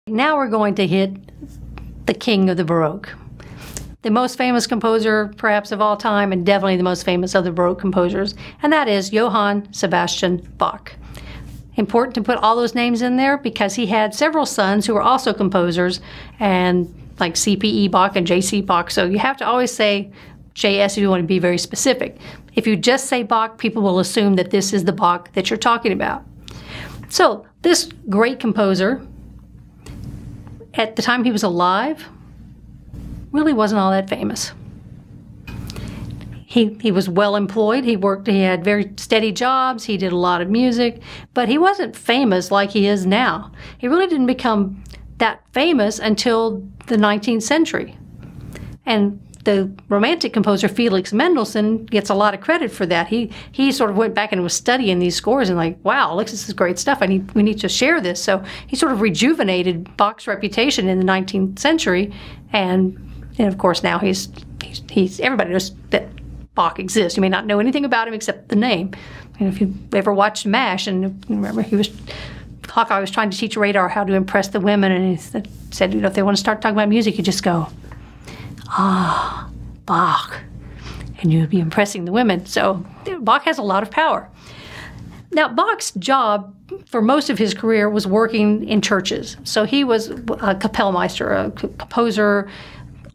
Now we're going to hit the king of the Baroque. The most famous composer, perhaps, of all time, and definitely the most famous of the Baroque composers, and that is Johann Sebastian Bach. Important to put all those names in there because he had several sons who were also composers, and like CPE Bach and JC Bach, so you have to always say JS if you want to be very specific. If you just say Bach, people will assume that this is the Bach that you're talking about. So this great composer, at the time he was alive, really wasn't all that famous. He was well employed. He had very steady jobs. He did a lot of music, but he wasn't famous like he is now. He really didn't become that famous until the 19th century. And the Romantic composer Felix Mendelssohn gets a lot of credit for that. He sort of went back and was studying these scores and like, wow, look, this is great stuff. We need to share this. So he sort of rejuvenated Bach's reputation in the 19th century, and of course now he's everybody knows that Bach exists. You may not know anything about him except the name. And if you ever watched MASH, and remember Hawkeye was trying to teach Radar how to impress the women, and he said, if they want to start talking about music, you just go, Bach, and you'll be impressing the women. So Bach has a lot of power. Now, Bach's job for most of his career was working in churches. So he was a Kapellmeister, a composer,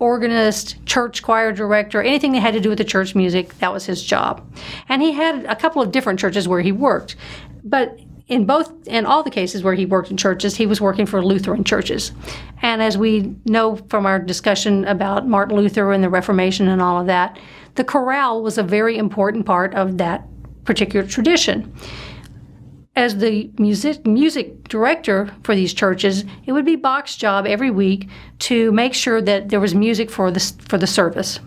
organist, church choir director, anything that had to do with the church music, that was his job. And he had a couple of different churches where he worked. But in all the cases where he worked in churches, he was working for Lutheran churches. And as we know from our discussion about Martin Luther and the Reformation and all of that, the chorale was a very important part of that particular tradition. As the music director for these churches, it would be Bach's job every week to make sure that there was music for the service.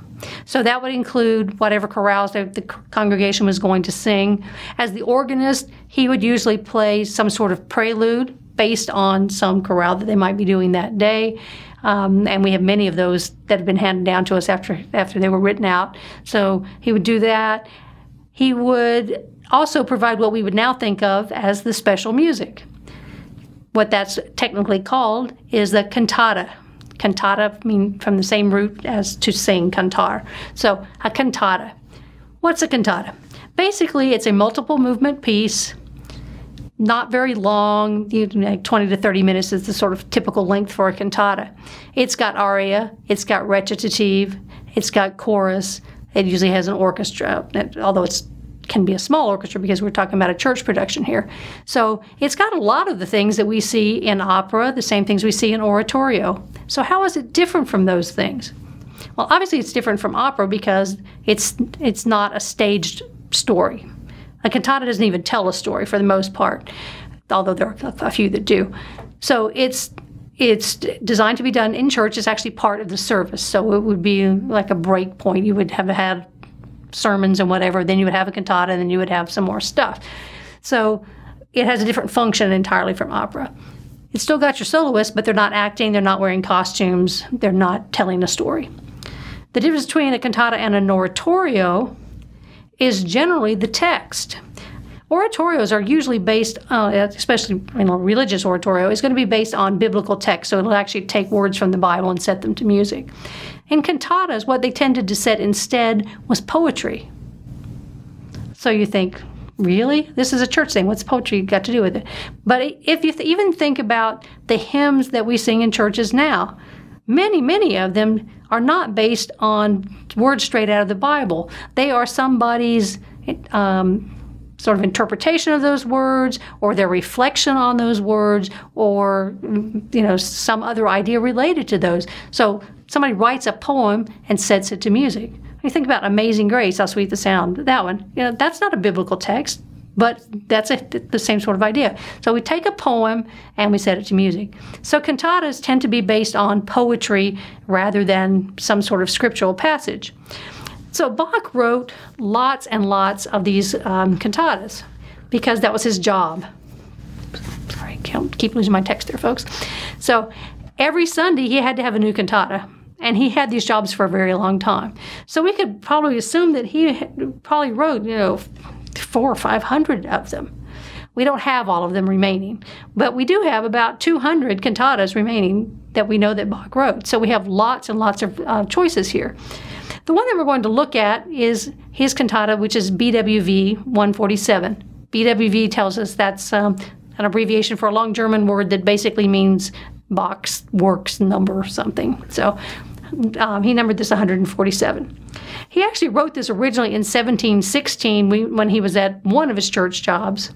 So that would include whatever chorales the congregation was going to sing. As the organist, he would usually play some sort of prelude based on some chorale that they might be doing that day. And we have many of those that have been handed down to us after they were written out. So he would do that. He would also provide what we would now think of as the special music. What that's technically called is the cantata. Cantata mean from the same root as to sing, cantar. So a cantata. What's a cantata? Basically, it's a multiple movement piece, not very long, like 20 to 30 minutes is the sort of typical length for a cantata. It's got aria, it's got recitative, it's got chorus. It usually has an orchestra, although it can be a small orchestra because we're talking about a church production here. So it's got a lot of the things that we see in opera, the same things we see in oratorio. So how is it different from those things? Well, obviously it's different from opera because it's not a staged story. A cantata doesn't even tell a story for the most part, although there are a few that do. So it's designed to be done in church. It's actually part of the service. So it would be like a break point. You would have had sermons and whatever, then you would have a cantata, and then you would have some more stuff. So it has a different function entirely from opera. It's still got your soloists, but they're not acting, they're not wearing costumes, they're not telling a story. The difference between a cantata and an oratorio is generally the text. Oratorios are usually based, especially religious oratorio, is going to be based on biblical text, so it'll actually take words from the Bible and set them to music. In cantatas, what they tended to set instead was poetry. So you think, really? This is a church thing. What's poetry got to do with it? But if you even think about the hymns that we sing in churches now, many of them are not based on words straight out of the Bible. They are somebody's sort of interpretation of those words, or their reflection on those words, or some other idea related to those. So somebody writes a poem and sets it to music. You think about Amazing Grace, how sweet the sound. That one, that's not a biblical text, but that's the same sort of idea. So we take a poem and we set it to music. So cantatas tend to be based on poetry rather than some sort of scriptural passage. So Bach wrote lots and lots of these cantatas because that was his job. Sorry, I keep losing my text there, folks. So every Sunday he had to have a new cantata, and he had these jobs for a very long time. So we could probably assume that he probably wrote, 400 or 500 of them. We don't have all of them remaining, but we do have about 200 cantatas remaining that we know that Bach wrote. So we have lots and lots of choices here. The one that we're going to look at is his cantata, which is BWV 147. BWV tells us that's an abbreviation for a long German word that basically means Bach's works number or something. So he numbered this 147. He actually wrote this originally in 1716 when he was at one of his church jobs.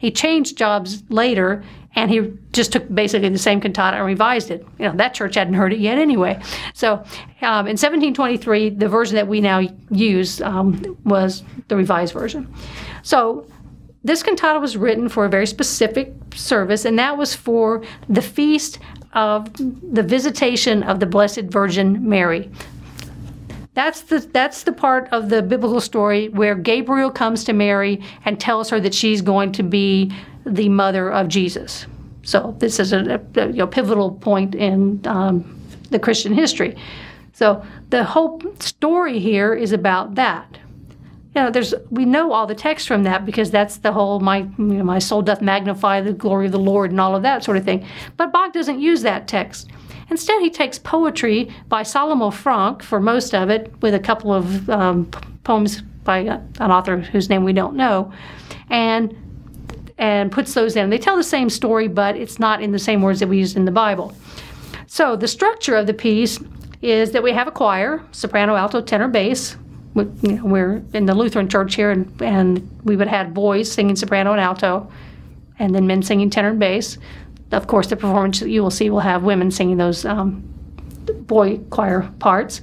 He changed jobs later, and he just took basically the same cantata and revised it. That church hadn't heard it yet anyway. So in 1723, the version that we now use was the revised version. So this cantata was written for a very specific service, and that was for the feast of the visitation of the Blessed Virgin Mary. That's the part of the biblical story where Gabriel comes to Mary and tells her that she's going to be the mother of Jesus. So this is a pivotal point in the Christian history. So the whole story here is about that. We know all the text from that because that's the whole my soul doth magnify the glory of the Lord and all of that sort of thing. But Bach doesn't use that text. Instead, he takes poetry by Salomo Franck for most of it, with a couple of poems by an author whose name we don't know, and puts those in. They tell the same story, but it's not in the same words that we use in the Bible. So the structure of the piece is that we have a choir, soprano, alto, tenor, bass. We're in the Lutheran church here, and we would have boys singing soprano and alto, and then men singing tenor and bass. Of course, the performance that you will see will have women singing those boy choir parts.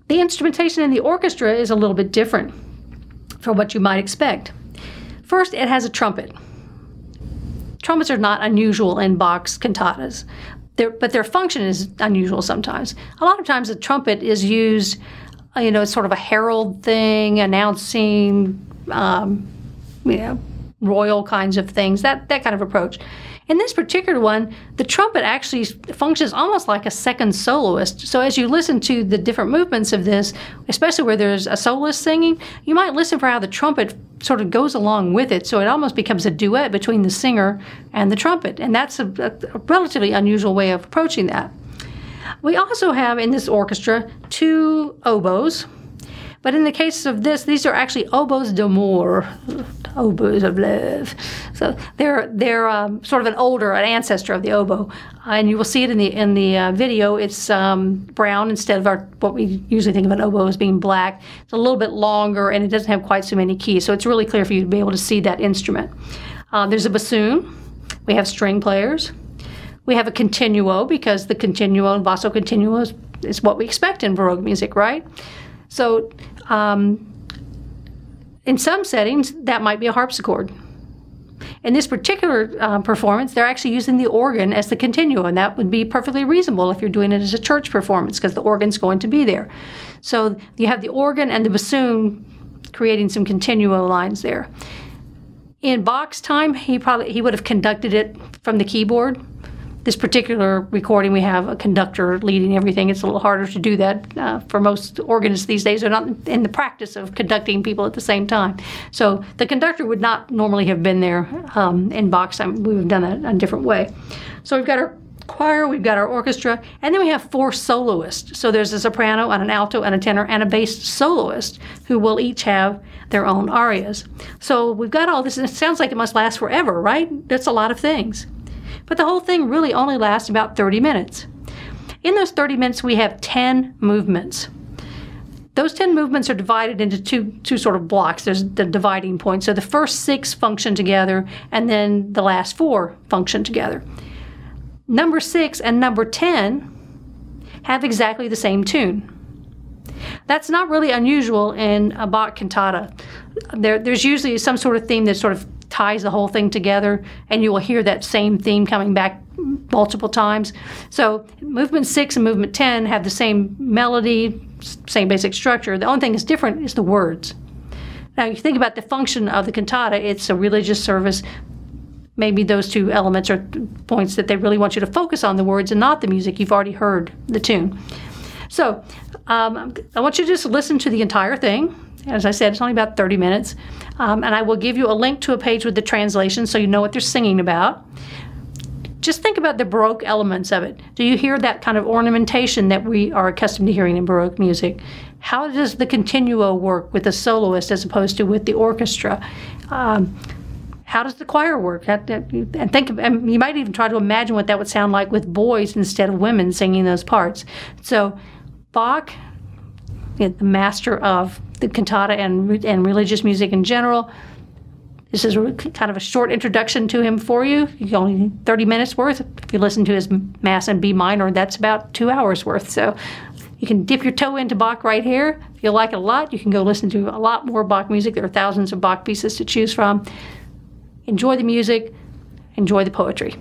The instrumentation in the orchestra is a little bit different from what you might expect. First, it has a trumpet. Trumpets are not unusual in Bach's cantatas, but their function is unusual sometimes. A lot of times, a trumpet is used, it's sort of a herald thing, announcing, royal kinds of things, that kind of approach. In this particular one, the trumpet actually functions almost like a second soloist. So as you listen to the different movements of this, especially where there's a soloist singing, you might listen for how the trumpet sort of goes along with it. So it almost becomes a duet between the singer and the trumpet. And that's a relatively unusual way of approaching that. We also have in this orchestra 2 oboes. But in the case of this, these are actually oboes d'amour, oboes of love. So they're sort of an ancestor of the oboe, and you will see it in the video. It's brown instead of what we usually think of an oboe as being black. It's a little bit longer, and it doesn't have quite so many keys. So it's really clear for you to be able to see that instrument. There's a bassoon. We have string players. We have a continuo, because the continuo and basso continuo is what we expect in Baroque music, right? So in some settings, that might be a harpsichord. In this particular performance, they're actually using the organ as the continuo, and that would be perfectly reasonable if you're doing it as a church performance, because the organ's going to be there. So you have the organ and the bassoon creating some continuo lines there. In Bach's time, he would have conducted it from the keyboard. This particular recording, we have a conductor leading everything. It's a little harder to do that for most organists these days. They're not in the practice of conducting people at the same time. So the conductor would not normally have been there in Bach's time. We would have done that in a different way. So we've got our choir, we've got our orchestra, and then we have 4 soloists. So there's a soprano and an alto and a tenor and a bass soloist who will each have their own arias. So we've got all this, and it sounds like it must last forever, right? That's a lot of things. But the whole thing really only lasts about 30 minutes. In those 30 minutes, we have 10 movements. Those 10 movements are divided into two sort of blocks. There's the dividing point. So the first 6 function together, and then the last 4 function together. Number 6 and number 10 have exactly the same tune. That's not really unusual in a Bach cantata. There's usually some sort of theme that sort of ties the whole thing together, and you will hear that same theme coming back multiple times. So movement 6 and movement 10 have the same melody, same basic structure. The only thing that's different is the words. Now, you think about the function of the cantata, it's a religious service. Maybe those 2 elements are points that they really want you to focus on the words and not the music. You've already heard the tune. So I want you to just listen to the entire thing, As I said, it's only about 30 minutes. And I will give you a link to a page with the translation so you know what they're singing about. Just think about the Baroque elements of it. Do you hear that kind of ornamentation that we are accustomed to hearing in Baroque music? How does the continuo work with the soloist as opposed to with the orchestra? How does the choir work? And think, and you might even try to imagine what that would sound like with boys instead of women singing those parts. So Bach, the master of the cantata and religious music in general, this is kind of a short introduction to him for you. Only 30 minutes worth. If you listen to his Mass in B minor, that's about 2 hours worth. So you can dip your toe into Bach right here. If you like it a lot, you can go listen to a lot more Bach music. There are thousands of Bach pieces to choose from. Enjoy the music, enjoy the poetry.